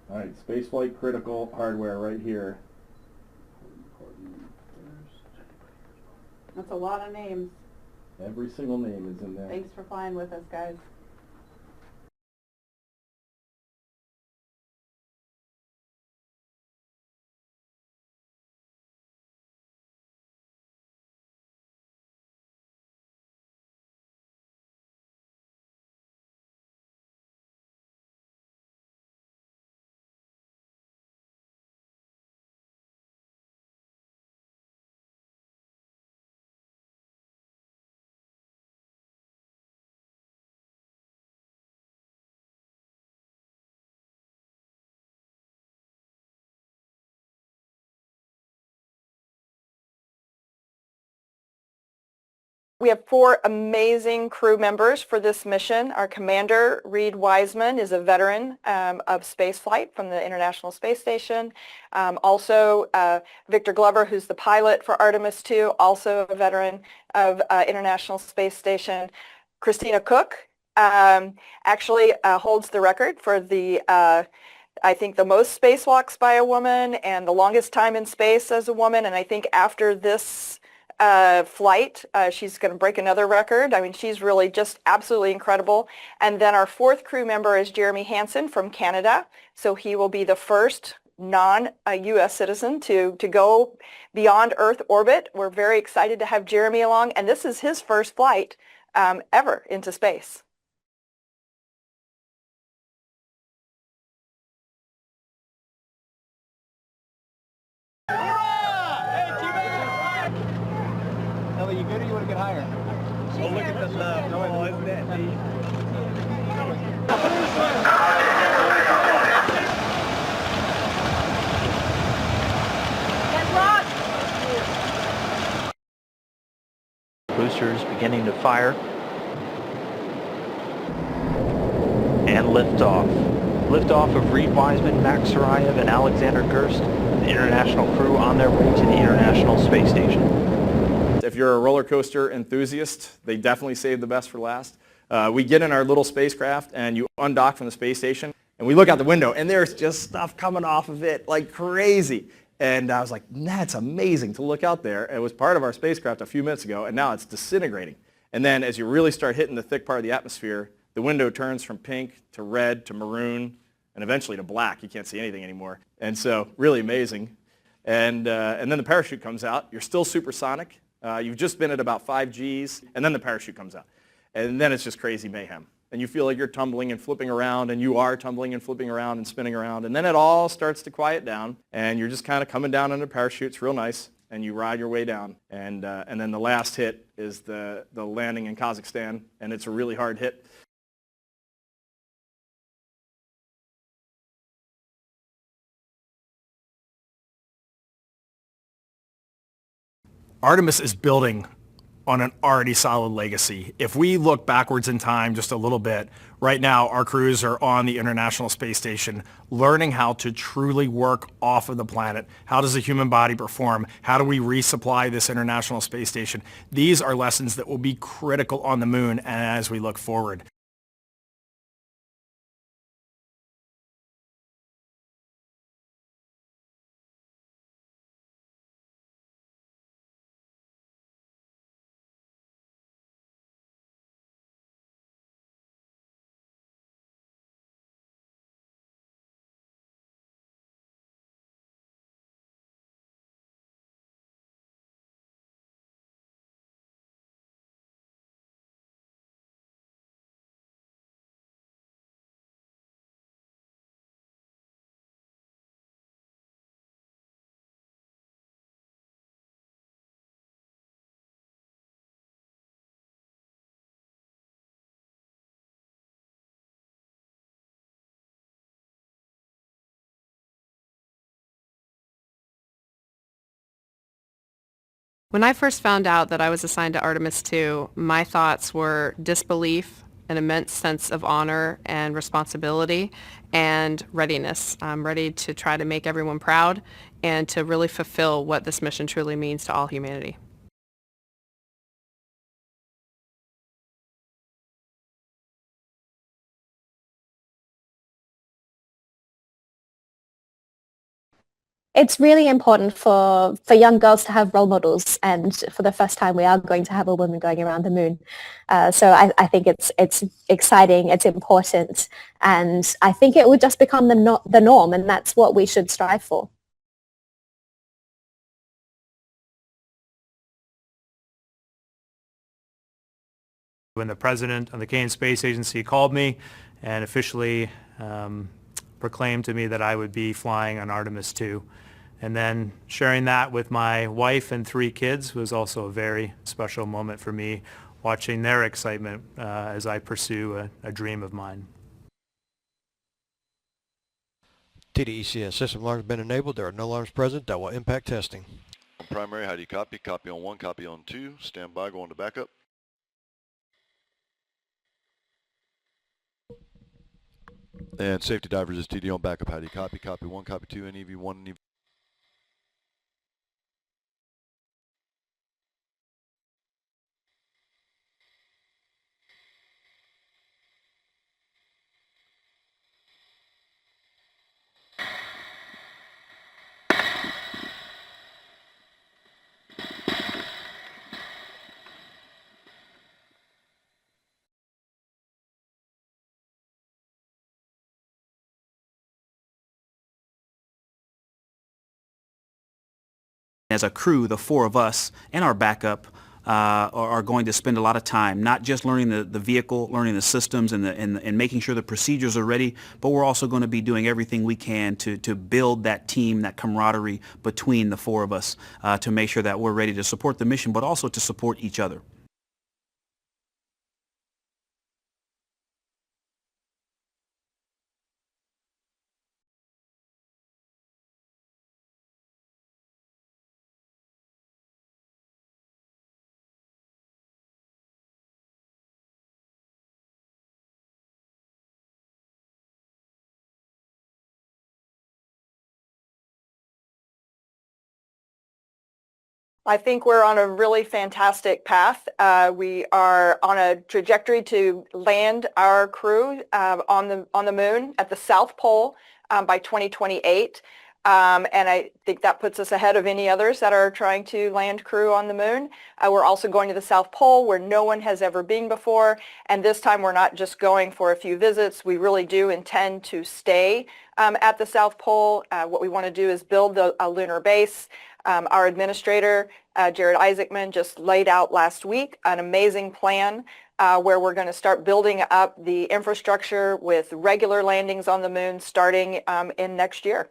All right, spaceflight critical hardware right here. That's a lot of names. Every single name is in there. Thanks for flying with us, guys. We have 4 amazing crew members for this mission. Our commander, Reed Wiseman, is a veteran of spaceflight from the International Space Station. Victor Glover, who's the pilot for Artemis 2, also a veteran of International Space Station. Christina Cook actually holds the record for I think the most spacewalks by a woman and the longest time in space as a woman. And I think after this flight, she's going to break another record. I mean, she's really just absolutely incredible. And then our 4th crew member is Jeremy Hansen from Canada. So he will be the first non-U.S. citizen to go beyond Earth orbit. We're very excited to have Jeremy along. And this is his first flight ever into space. Ellie, you good or you want to get higher? Oh, look at the love. Oh, isn't that neat? Boosters beginning to fire. And liftoff. Liftoff of Reed Wiseman, Max Sarayev, and Alexander Gerst, the international crew on their way to the International Space Station. If you're a roller coaster enthusiast, they definitely saved the best for last. We get in our little spacecraft and you undock from the space station and we look out the window and there's just stuff coming off of it like crazy. And I was like, that's amazing to look out there. It was part of our spacecraft a few minutes ago and now it's disintegrating. And then as you really start hitting the thick part of the atmosphere, the window turns from pink to red to maroon and eventually to black. You can't see anything anymore. And so really amazing. And then the parachute comes out. You're still supersonic. You've just been at about 5 Gs, and then the parachute comes out. And then it's just crazy mayhem. And you feel like you're tumbling and flipping around, and you are tumbling and flipping around and spinning around. And then it all starts to quiet down, and you're just kind of coming down under parachute. It's real nice, and you ride your way down. And then the last hit is the landing in Kazakhstan, and it's a really hard hit. Artemis is building on an already solid legacy. If we look backwards in time just a little bit, right now our crews are on the International Space Station learning how to truly work off of the planet. How does the human body perform? How do we resupply this International Space Station? These are lessons that will be critical on the moon and as we look forward. When I first found out that I was assigned to Artemis 2, my thoughts were disbelief, an immense sense of honor and responsibility, and readiness. I'm ready to try to make everyone proud and to really fulfill what this mission truly means to all humanity. it's really important for young girls to have role models, and for the first time we are going to have a woman going around the moon. So I think it's exciting, it's important, and I think it would just become the norm, and that's what we should strive for. When the president of the Canadian Space Agency called me and officially proclaimed to me that I would be flying on Artemis 2. And then sharing that with my wife and 3 kids was also a very special moment for me, watching their excitement as I pursue a dream of mine. TDECS system alarms have been enabled. There are no alarms present that will impact testing. On primary, how do you copy? Copy on 1, copy on 2. Stand by, go on to backup. And safety divers is TD on backup. How do you copy? Copy 1, copy 2, NEV 1, NEV. As a crew, the 4 of us and our backup are going to spend a lot of time not just learning the vehicle, learning the systems, and making sure the procedures are ready, but we're also going to be doing everything we can to build that team, that camaraderie between the 4 of us to make sure that we're ready to support the mission, but also to support each other. I think we're on a really fantastic path. We are on a trajectory to land our crew on the moon at the South Pole by 2028. And I think that puts us ahead of any others that are trying to land crew on the moon. We're also going to the South Pole where no one has ever been before. And this time we're not just going for a few visits. We really do intend to stay at the South Pole. What we want to do is build a lunar base. Our administrator, Jared Isaacman, just laid out last week an amazing plan where we're going to start building up the infrastructure with regular landings on the moon starting in next year.